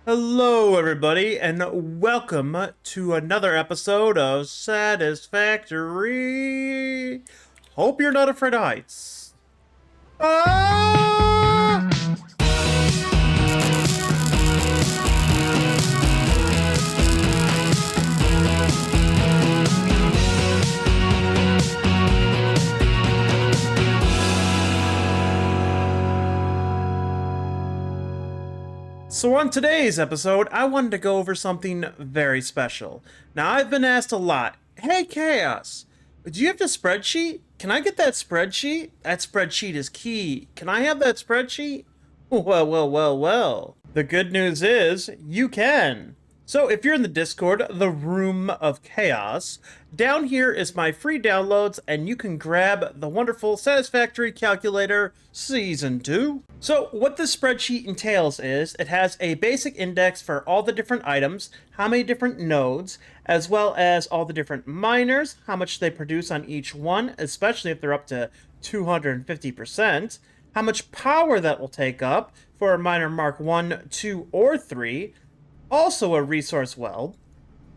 Hello, everybody, and welcome to another episode of Satisfactory. Hope you're not afraid of heights. Ah! So on today's episode, I wanted to go over something very special. Now, I've been asked a lot, hey, Chaos, do you have the spreadsheet? Can I get that spreadsheet? That spreadsheet is key. Can I have that spreadsheet? Well. The good news is, you can. So if you're in the Discord, the Room of Chaos, down here is my free downloads, and you can grab the wonderful Satisfactory Calculator Season 2. So what this spreadsheet entails is, it has a basic index for all the different items, how many different nodes, as well as all the different miners, how much they produce on each one, especially if they're up to 250%, how much power that will take up for a miner mark 1, 2, or 3, also a resource weld.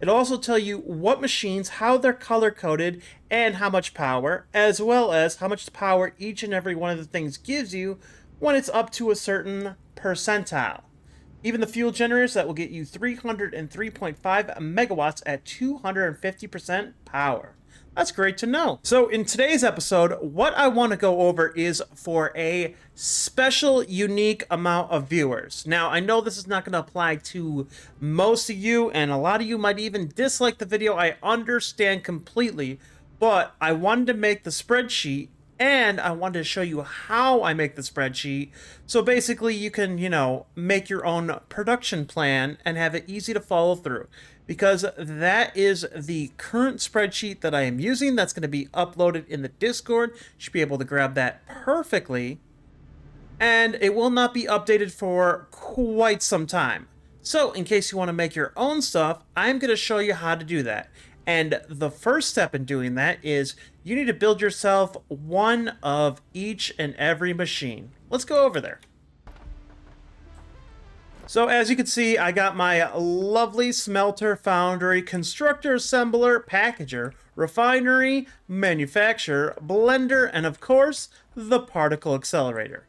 It'll also tell you what machines, how they're color-coded, and how much power, as well as how much power each and every one of the things gives you when it's up to a certain percentile. Even the fuel generators that will get you 303.5 megawatts at 250% power. That's great to know. So in today's episode, what I want to go over is for a special, unique amount of viewers. Now, I know this is not going to apply to most of you, and a lot of you might even dislike the video. I understand completely, but I wanted to make the spreadsheet, and I wanted to show you how I make the spreadsheet. So basically, you can, make your own production plan and have it easy to follow through. Because that is the current spreadsheet that I am using. That's going to be uploaded in the Discord. You should be able to grab that perfectly. And it will not be updated for quite some time. So in case you want to make your own stuff, I'm going to show you how to do that. And the first step in doing that is you need to build yourself one of each and every machine. Let's go over there. So as you can see, I got my lovely smelter, foundry, constructor, assembler, packager, refinery, manufacturer, blender, and of course, the particle accelerator.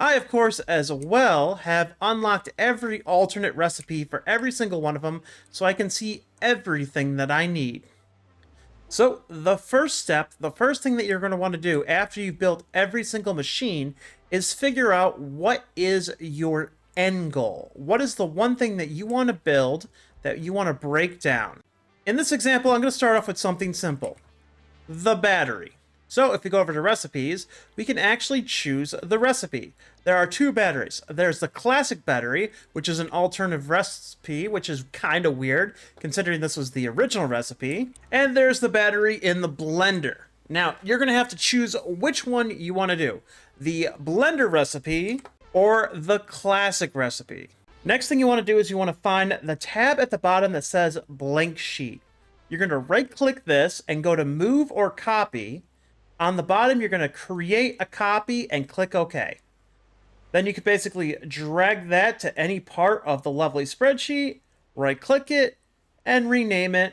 I, of course, as well, have unlocked every alternate recipe for every single one of them, so I can see everything that I need. So the first step, the first thing that you're going to want to do after you've built every single machine is figure out what is your end goal. What is the one thing that you want to build, that you want to break down? In this example, I'm going to start off with something simple. The battery. So if we go over to recipes, we can actually choose the recipe. There are two batteries. There's the classic battery, which is an alternative recipe, which is kind of weird, considering this was the original recipe. And there's the battery in the blender. Now, you're going to have to choose which one you want to do. The blender recipe or the classic recipe. Next thing you want to do is you want to find the tab at the bottom that says blank sheet. You're going to right click this and go to move or copy. On the bottom, you're going to create a copy and click OK. Then you can basically drag that to any part of the lovely spreadsheet, right click it, and rename it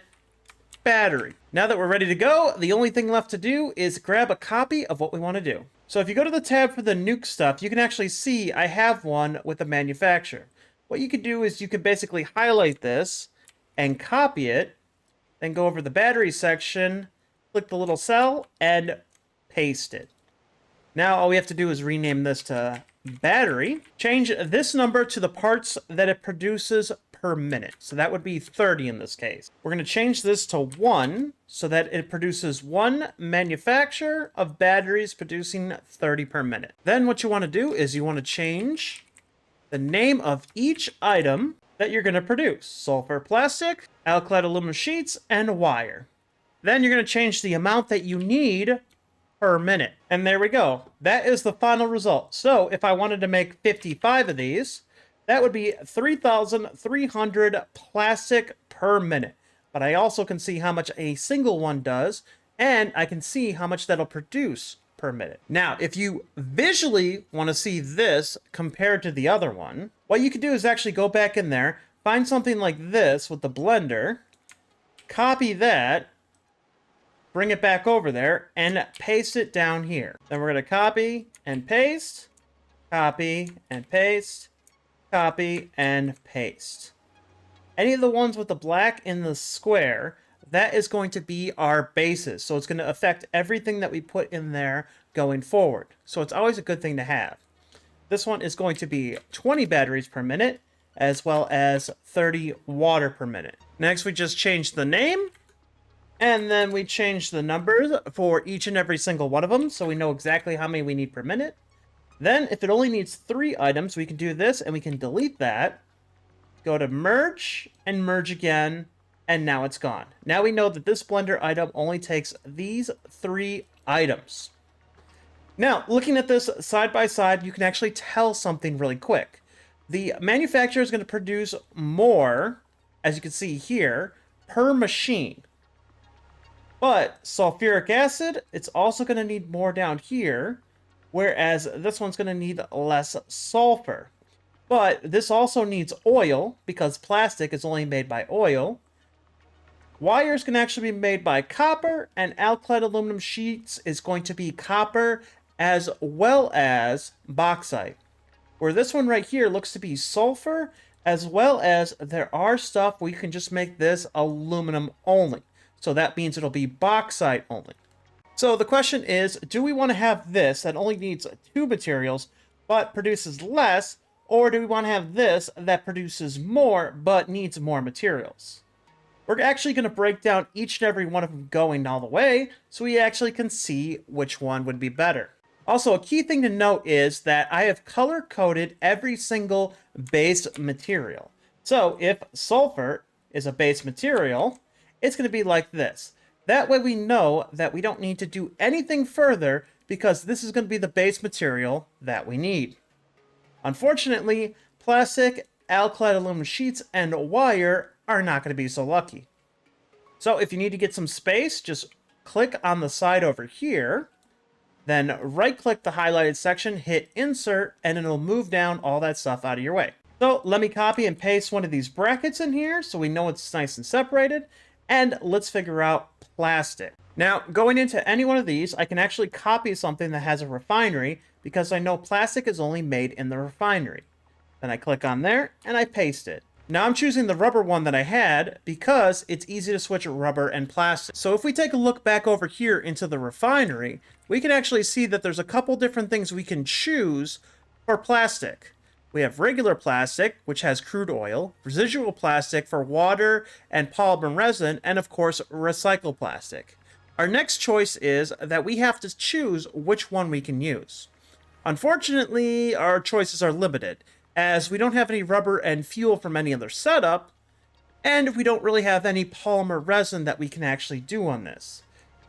battery. Now that we're ready to go, the only thing left to do is grab a copy of what we want to do. So if you go to the tab for the nuke stuff, you can actually see I have one with the manufacturer. What you can do is you can basically highlight this and copy it, then go over the battery section, click the little cell, and paste it. Now all we have to do is rename this to battery. Change this number to the parts that it produces per minute. So that would be 30 in this case. We're going to change this to 1 so that it produces 1 manufacturer of batteries producing 30 per minute. Then what you want to do is you want to change the name of each item that you're going to produce. Sulfur plastic, alkylate aluminum sheets, and wire. Then you're going to change the amount that you need per minute. And there we go. That is the final result. So if I wanted to make 55 of these, that would be 3,300 plastic per minute. But I also can see how much a single one does, and I can see how much that'll produce per minute. Now, if you visually want to see this compared to the other one, what you can do is actually go back in there, find something like this with the blender, copy that, bring it back over there, and paste it down here. Then we're going to copy and paste, copy and paste, copy and paste. Any of the ones with the black in the square, that is going to be our bases. So it's going to affect everything that we put in there going forward. So it's always a good thing to have. This one is going to be 20 batteries per minute, as well as 30 water per minute. Next, we just change the name, and then we change the numbers for each and every single one of them, so we know exactly how many we need per minute. Then, if it only needs 3 items, we can do this, and we can delete that. Go to merge, and merge again, and now it's gone. Now we know that this blender item only takes these 3 items. Now, looking at this side by side, you can actually tell something really quick. The manufacturer is going to produce more, as you can see here, per machine. But sulfuric acid, it's also going to need more down here, whereas this one's going to need less sulfur. But this also needs oil, because plastic is only made by oil. Wires can actually be made by copper, and alkyd aluminum sheets is going to be copper as well as bauxite. Where this one right here looks to be sulfur, as well as there are stuff where you can just make this aluminum only. So that means it'll be bauxite only. So the question is, do we want to have this that only needs 2 materials but produces less, or do we want to have this that produces more but needs more materials? We're actually going to break down each and every one of them going all the way so we actually can see which one would be better. Also, a key thing to note is that I have color-coded every single base material. So if sulfur is a base material, it's going to be like this. That way we know that we don't need to do anything further because this is going to be the base material that we need. Unfortunately, plastic, alkyd aluminum sheets, and wire are not going to be so lucky. So if you need to get some space, just click on the side over here, then right-click the highlighted section, hit Insert, and it'll move down all that stuff out of your way. So let me copy and paste one of these brackets in here so we know it's nice and separated, and let's figure out plastic. Now, going into any one of these, I can actually copy something that has a refinery because I know plastic is only made in the refinery. Then I click on there, and I paste it. Now I'm choosing the rubber one that I had because it's easy to switch rubber and plastic. So if we take a look back over here into the refinery, we can actually see that there's a couple different things we can choose for plastic. We have regular plastic, which has crude oil, residual plastic for water and polymer resin, and of course, recycled plastic. Our next choice is that we have to choose which one we can use. Unfortunately, our choices are limited, as we don't have any rubber and fuel from any other setup, and we don't really have any polymer resin that we can actually do on this.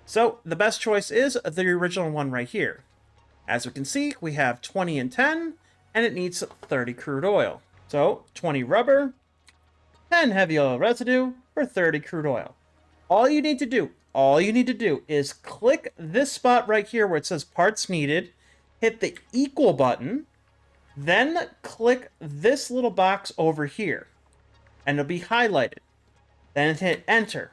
So the best choice is the original one right here. As we can see, we have 20 and 10, and it needs 30 crude oil. So 20 rubber, 10 heavy oil residue for 30 crude oil. All you need to do is click this spot right here where it says parts needed, hit the equal button, then click this little box over here, and it'll be highlighted. Then hit enter.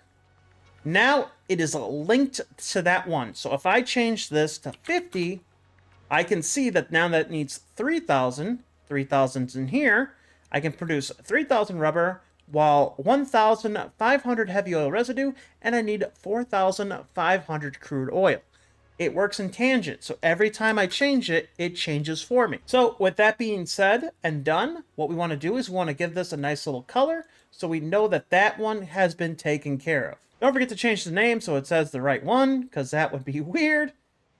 Now it is linked to that one. So if I change this to 50, I can see that now that needs 3,000. 3,000's in here. I can produce 3,000 rubber, while 1,500 heavy oil residue, and I need 4,500 crude oil. It works in tangent, so every time I change it, it changes for me. So with that being said and done, what we want to do is we want to give this a nice little color so we know that that one has been taken care of. Don't forget to change the name so it says the right one, because that would be weird.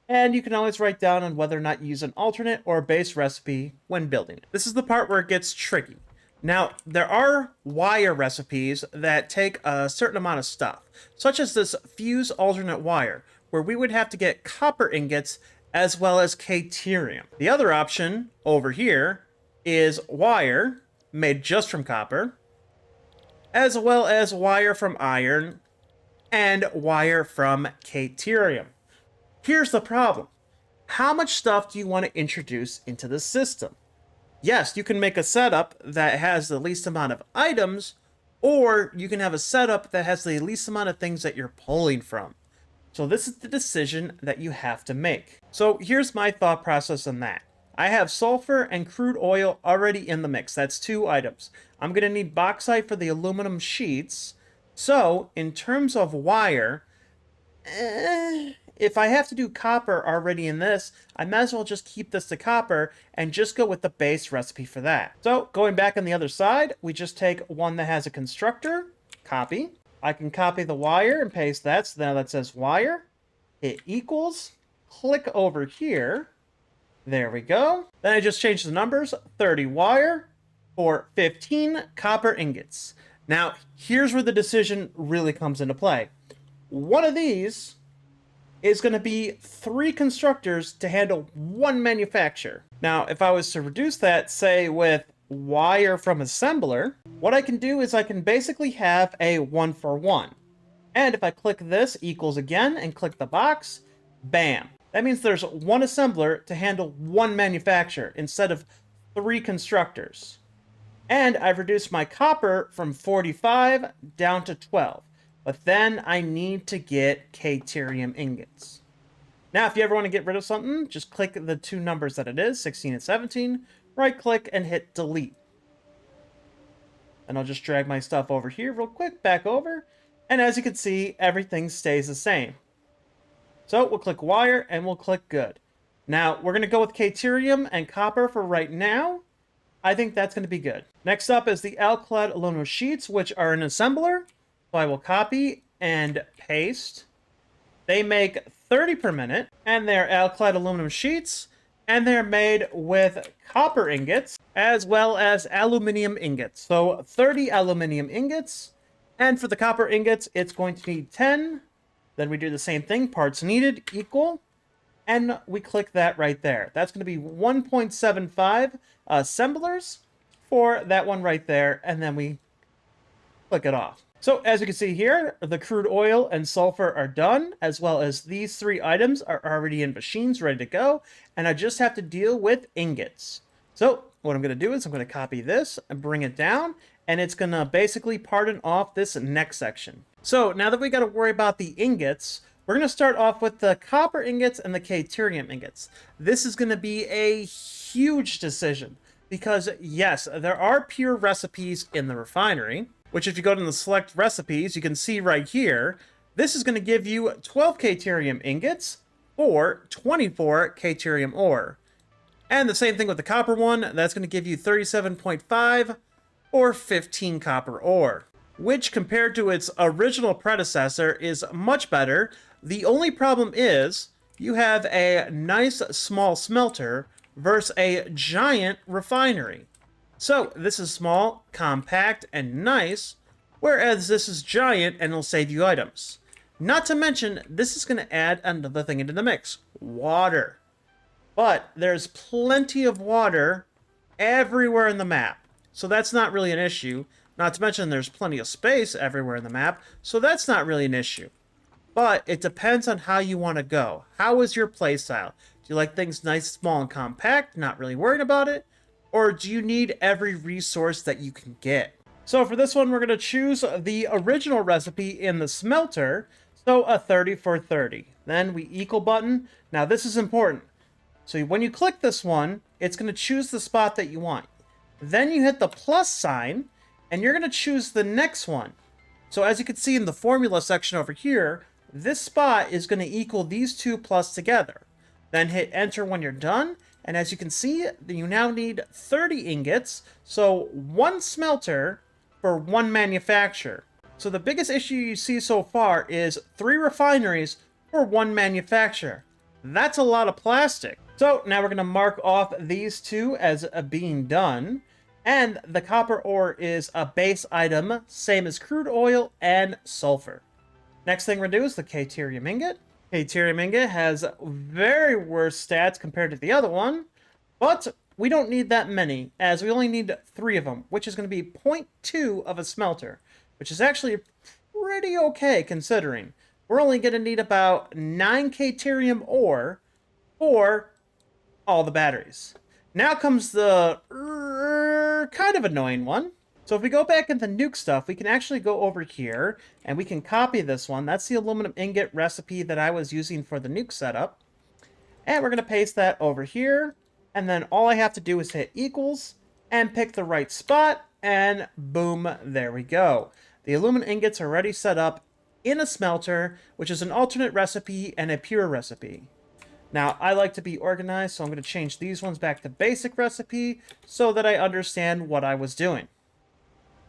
And you can always write down on whether or not you use an alternate or base recipe when building it. This is the part where it gets tricky. Now, there are wire recipes that take a certain amount of stuff, such as this fuse alternate wire, where we would have to get copper ingots as well as K-Terium. The other option over here is wire made just from copper, as well as wire from iron and wire from K-Terium. Here's the problem. how much stuff do you want to introduce into the system? Yes, you can make a setup that has the least amount of items, or you can have a setup that has the least amount of things that you're pulling from. So this is the decision that you have to make. So here's my thought process on that. I have sulfur and crude oil already in the mix. That's 2 items. I'm going to need bauxite for the aluminum sheets. So in terms of wire, if I have to do copper already in this, I might as well just keep this to copper and just go with the base recipe for that. So going back on the other side, we just take one that has a constructor, copy. I can copy the wire and paste that, so now that says wire. Hit equals, click over here. There we go. Then I just change the numbers, 30 wire for 15 copper ingots. Now, here's where the decision really comes into play. One of these is going to be 3 constructors to handle 1 manufacturer. Now, if I was to reduce that, say, with wire from assembler, what I can do is I can basically have a 1-for-1. And if I click this equals again and click the box, bam. That means there's 1 assembler to handle 1 manufacturer instead of 3 constructors. And I've reduced my copper from 45 down to 12. But then I need to get Caterium ingots. Now, if you ever want to get rid of something, just click the 2 numbers that it is, 16 and 17, right click and hit delete. And I'll just drag my stuff over here real quick, back over. And as you can see, everything stays the same. So we'll click wire and we'll click good. Now, we're going to go with Caterium and copper for right now. I think that's going to be good. Next up is the alkyd aluminum sheets, which are an assembler. So I will copy and paste. They make 30 per minute, and they're alkyd aluminum sheets, and they're made with copper ingots, as well as aluminium ingots. So 30 aluminium ingots, and for the copper ingots, it's going to need 10. Then we do the same thing, parts needed, equal, and we click that right there. That's going to be 1.75 assemblers for that one right there, and then we click it off. So as you can see here, the crude oil and sulfur are done, as well as these 3 items are already in machines ready to go, and I just have to deal with ingots. So what I'm going to do is I'm going to copy this and bring it down, and it's going to basically pardon off this next section. So now that we got to worry about the ingots, we're going to start off with the copper ingots and the Caterium ingots. This is going to be a huge decision because, yes, there are pure recipes in the refinery, which if you go to the select recipes, you can see right here, this is going to give you 12 Caterium ingots or 24 Caterium ore. And the same thing with the copper one, that's going to give you 37.5 or 15 copper ore, which compared to its original predecessor is much better. The only problem is you have a nice small smelter versus a giant refinery. So this is small, compact, and nice, whereas this is giant and will save you items. Not to mention, this is going to add another thing into the mix, water. But there's plenty of water everywhere in the map, so that's not really an issue. Not to mention there's plenty of space everywhere in the map, so that's not really an issue. But it depends on how you want to go. How is your playstyle? Do you like things nice, small, and compact, not really worried about it? Or do you need every resource that you can get? So for this one, we're going to choose the original recipe in the smelter, so a 30 for 30. Then we equal button. Now this is important. So when you click this one, it's going to choose the spot that you want. Then you hit the plus sign, and you're going to choose the next one. So as you can see in the formula section over here, this spot is going to equal these 2 plus together. Then hit enter when you're done, and as you can see, you now need 30 ingots, so 1 smelter for 1 manufacturer. So the biggest issue you see so far is 3 refineries for 1 manufacturer. That's a lot of plastic. So now we're going to mark off these 2 as being done. And the copper ore is a base item, same as crude oil and sulfur. Next thing we're going to do is the Caterium ingot. Caterium ingot has very worse stats compared to the other one, but we don't need that many, as we only need 3 of them, which is going to be 0.2 of a smelter, which is actually pretty okay considering. We're only going to need about 9 Caterium ore for all the batteries. Now comes the kind of annoying one. So if we go back into nuke stuff, we can actually go over here and we can copy this one. That's the aluminum ingot recipe that I was using for the nuke setup. And we're going to paste that over here. And then all I have to do is hit equals and pick the right spot. And boom, there we go. The aluminum ingots are already set up in a smelter, which is an alternate recipe and a pure recipe. Now, I like to be organized, so I'm going to change these ones back to basic recipe so that I understand what I was doing.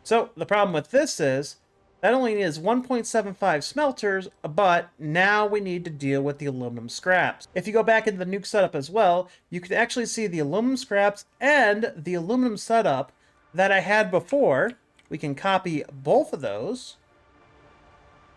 So, the problem with this is, that only is 1.75 smelters, but now we need to deal with the aluminum scraps. If you go back into the nuke setup as well, you can actually see the aluminum scraps and the aluminum setup that I had before. We can copy both of those,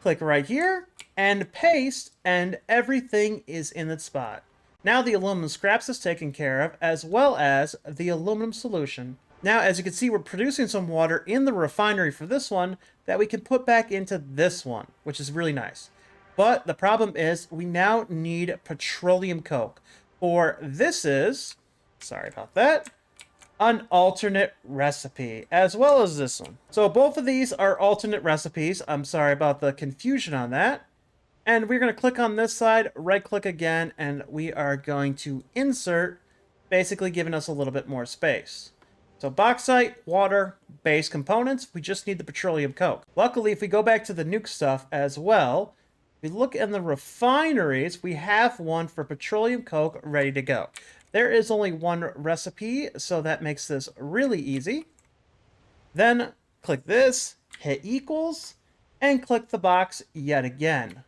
click right here, and paste, and everything is in its spot. Now the aluminum scraps is taken care of, as well as the aluminum solution. Now, as you can see, we're producing some water in the refinery for this one that we can put back into this one, which is really nice. But the problem is we now need petroleum coke. For this is, sorry about that, an alternate recipe, as well as this one. So both of these are alternate recipes. I'm sorry about the confusion on that. And we're going to click on this side, right click again, and we are going to insert, basically giving us a little bit more space. So bauxite, water, base components, we just need the petroleum coke. Luckily, if we go back to the nuke stuff as well, we look in the refineries, we have one for petroleum coke ready to go. There is only one recipe, so that makes this really easy. Then click this, hit equals, and click the box yet again.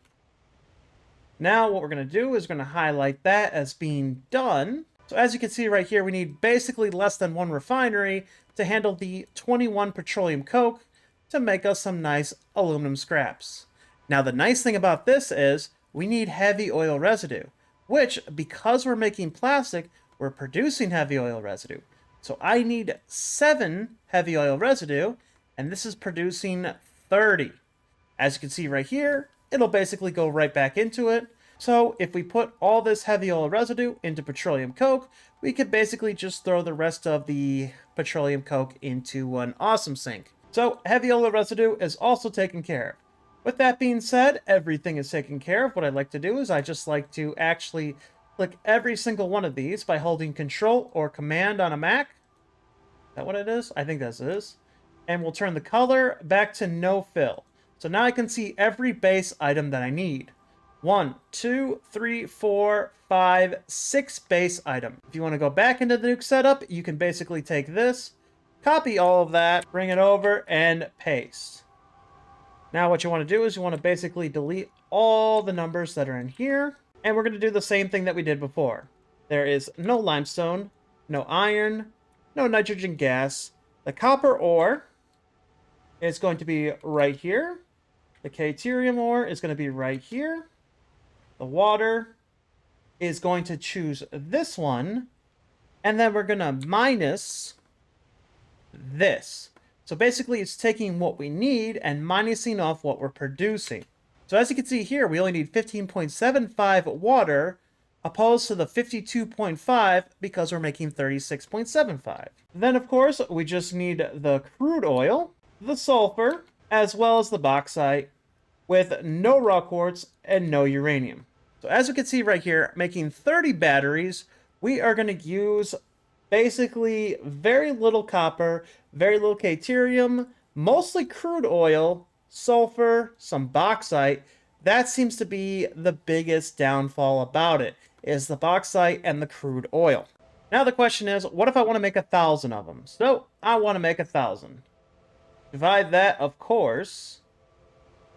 Now what we're going to do is we're going to highlight that as being done. So as you can see right here, we need basically less than one refinery to handle the 21 petroleum coke to make us some nice aluminum scraps. Now the nice thing about this is we need heavy oil residue, which, because we're making plastic, we're producing heavy oil residue. So I need 7 heavy oil residue, and this is producing 30. As you can see right here, it'll basically go right back into it. So if we put all this heavy oil residue into petroleum coke, we could basically just throw the rest of the petroleum coke into an awesome sink. So heavy oil residue is also taken care of. With that being said, everything is taken care of. What I like to do is I just like to actually click every single one of these by holding Control or Command on a Mac. Is that what it is? I think that is. And we'll turn the color back to no fill. So now I can see every base item that I need. 1, 2, 3, 4, 5, 6 base item. If you want to go back into the nuke setup, you can basically take this, copy all of that, bring it over, and paste. Now what you want to do is you want to basically delete all the numbers that are in here, and we're going to do the same thing that we did before. There is no limestone, no iron, no nitrogen gas. The copper ore is going to be right here. The deuterium ore is going to be right here. The water is going to choose this one, and then we're going to minus this. So basically it's taking what we need and minusing off what we're producing. So as you can see here, we only need 15.75 water opposed to the 52.5 because we're making 36.75. Then of course we just need the crude oil, the sulfur, as well as the bauxite, with no raw quartz and no uranium. So as you can see right here, making 30 batteries, we are going to use basically very little copper, very little deuterium, mostly crude oil, sulfur, some bauxite. That seems to be the biggest downfall about it, is the bauxite and the crude oil. Now the question is, what if I want to make 1,000 of them? So I want to make 1,000. Divide that, of course,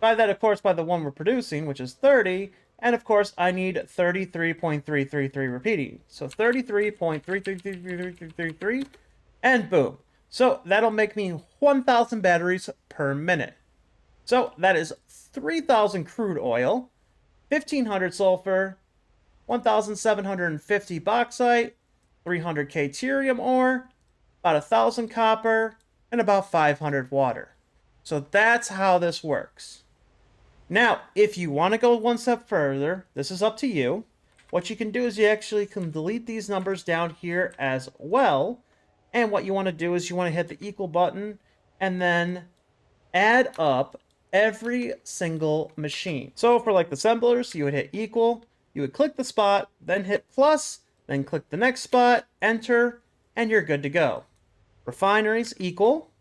by the one we're producing, which is 30, and of course I need 33.333 repeating. So 33.33333, and boom. So that'll make me 1,000 batteries per minute. So that is 3,000 crude oil, 1,500 sulfur, 1,750 bauxite, 300 deuterium ore, about 1,000 copper, and about 500 water. So that's how this works. Now, if you want to go one step further, this is up to you. what you can do is you actually can delete these numbers down here as well. And what you want to do is you want to hit the equal button and then add up every single machine. So for like the assemblers, you would hit equal, you would click the spot, then hit plus, then click the next spot, enter, and you're good to go. Refineries equal,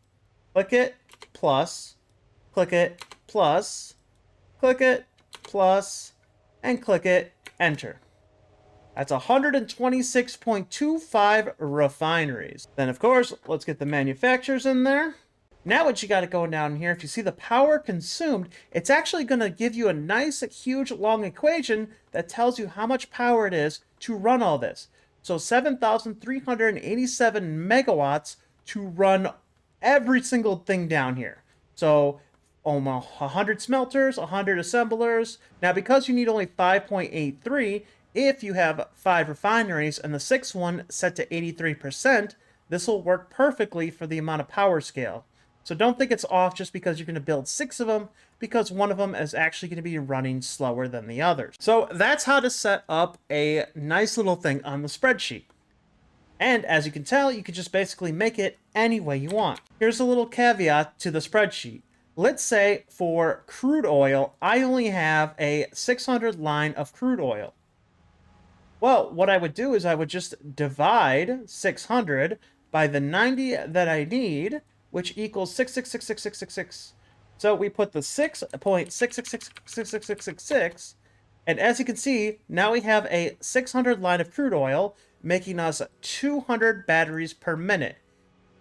click it, plus, click it, plus, click it, plus, and click it, enter. That's 126.25 refineries. Then, of course, let's get the manufacturers in there. Now what you got to go down here, if you see the power consumed, it's actually going to give you a nice, huge, long equation that tells you how much power it is to run all this. So 7,387 megawatts to run every single thing down here. So almost 100 smelters, 100 assemblers. Now, because you need only 5.83, if you have 5 refineries and the 6th one set to 83%, this will work perfectly for the amount of power scale. So don't think it's off just because you're going to build 6 of them, because one of them is actually going to be running slower than the others. So that's how to set up a nice little thing on the spreadsheet. And as you can tell, you can just basically make it any way you want. Here's a little caveat to the spreadsheet. Let's say for crude oil, I only have a 600 line of crude oil. Well, what I would do is I would just divide 600 by the 90 that I need, which equals 6666666. So we put the 6.6666666, and as you can see, now we have a 600 line of crude oil, making us 200 batteries per minute.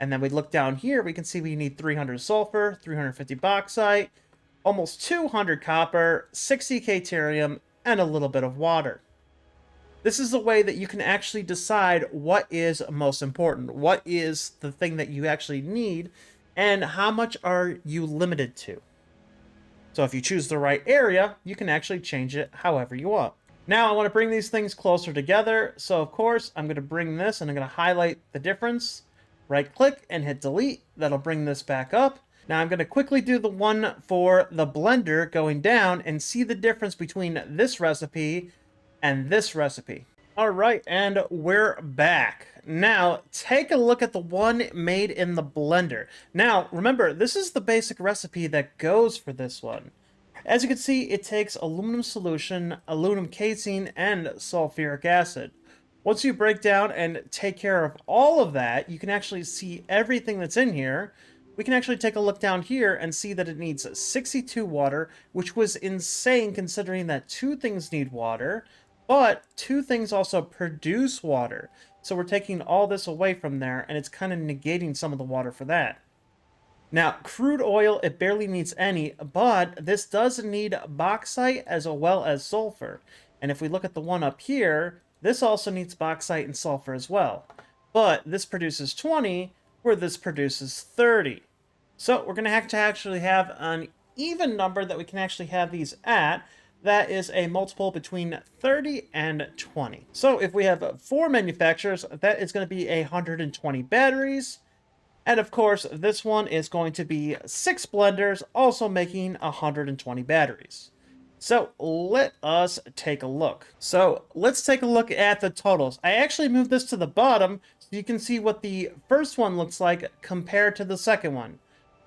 And then we look down here, we can see we need 300 sulfur, 350 bauxite, almost 200 copper, 60 deuterium, and a little bit of water. This is the way that you can actually decide what is most important, what is the thing that you actually need, and how much are you limited to. So if you choose the right area, you can actually change it however you want. Now I want to bring these things closer together, so of course I'm going to bring this and I'm going to highlight the difference, right click and hit delete. That'll bring this back up. Now I'm going to quickly do the one for the blender going down and see the difference between this recipe and this recipe. All right, and we're back. Now, take a look at the one made in the blender. Now, remember, this is the basic recipe that goes for this one. As you can see, it takes aluminum solution, aluminum casing, and sulfuric acid. Once you break down and take care of all of that, you can actually see everything that's in here. We can actually take a look down here and see that it needs 62 water, which was insane considering that 2 things need water. But 2 things also produce water. So we're taking all this away from there, and it's kind of negating some of the water for that. Now, crude oil, it barely needs any, but this does need bauxite as well as sulfur. And if we look at the one up here, this also needs bauxite and sulfur as well. But this produces 20, where this produces 30. So we're going to have to actually have an even number that we can actually have these at. That is a multiple between 30 and 20. So if we have 4 manufacturers, that is going to be 120 batteries. And of course, this one is going to be 6 blenders, also making 120 batteries. So let us take a look. So let's take a look at the totals. I actually moved this to the bottom so you can see what the first one looks like compared to the second one.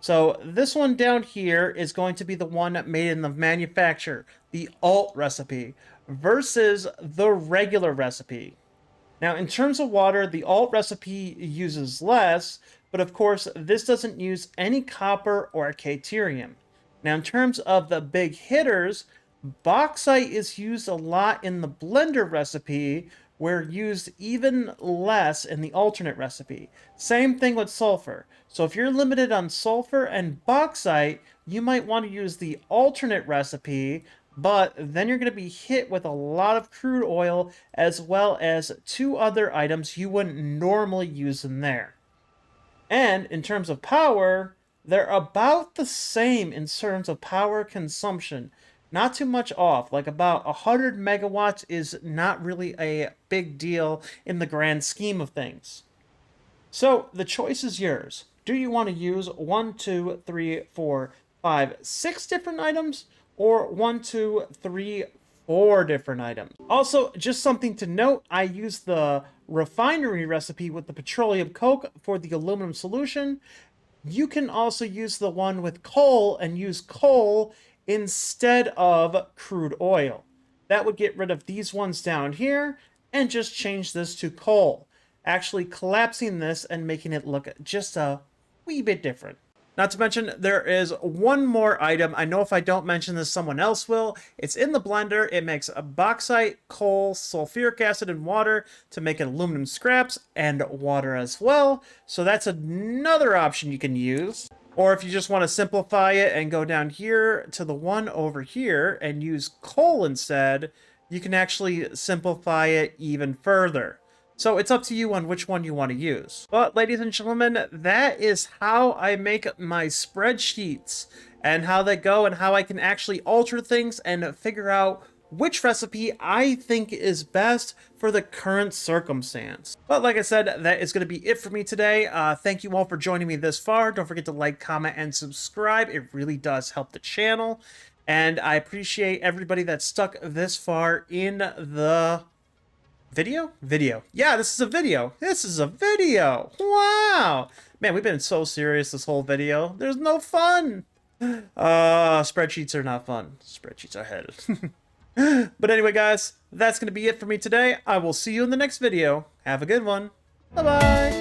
So this one down here is going to be the one made in the manufacturer, the alt recipe, versus the regular recipe. Now, in terms of water, the alt recipe uses less, but of course, this doesn't use any copper or deuterium. Now, in terms of the big hitters, bauxite is used a lot in the blender recipe, where used even less in the alternate recipe. Same thing with sulfur. So if you're limited on sulfur and bauxite, you might want to use the alternate recipe, but then you're going to be hit with a lot of crude oil as well as 2 other items you wouldn't normally use in there. And in terms of power, they're about the same in terms of power consumption. Not too much off, like about 100 megawatts is not really a big deal in the grand scheme of things. So the choice is yours. Do you want to use 1, 2, 3, 4, 5, 6 different items, or 1, 2, 3, 4 different items. Also, just something to note, I used the refinery recipe with the petroleum coke for the aluminum solution. You can also use the one with coal and use coal instead of crude oil. That would get rid of these ones down here and just change this to coal, actually collapsing this and making it look just a wee bit different. Not to mention, there is one more item. I know if I don't mention this, someone else will. It's in the blender. It makes a bauxite, coal, sulfuric acid, and water to make aluminum scraps and water as well. So that's another option you can use. Or if you just want to simplify it and go down here to the one over here and use coal instead, you can actually simplify it even further. So it's up to you on which one you want to use. But ladies and gentlemen, that is how I make my spreadsheets and how they go and how I can actually alter things and figure out which recipe I think is best for the current circumstance. But like I said, that is going to be it for me today. Thank you all for joining me this far. Don't forget to like, comment, and subscribe. It really does help the channel. And I appreciate everybody that stuck this far in the video. Yeah, this is a video. Wow. Man, we've been so serious this whole video. There's no fun. Spreadsheets are not fun. Spreadsheets are headed. But anyway, guys, that's going to be it for me today. I will see you in the next video. Have a good one. Bye-bye.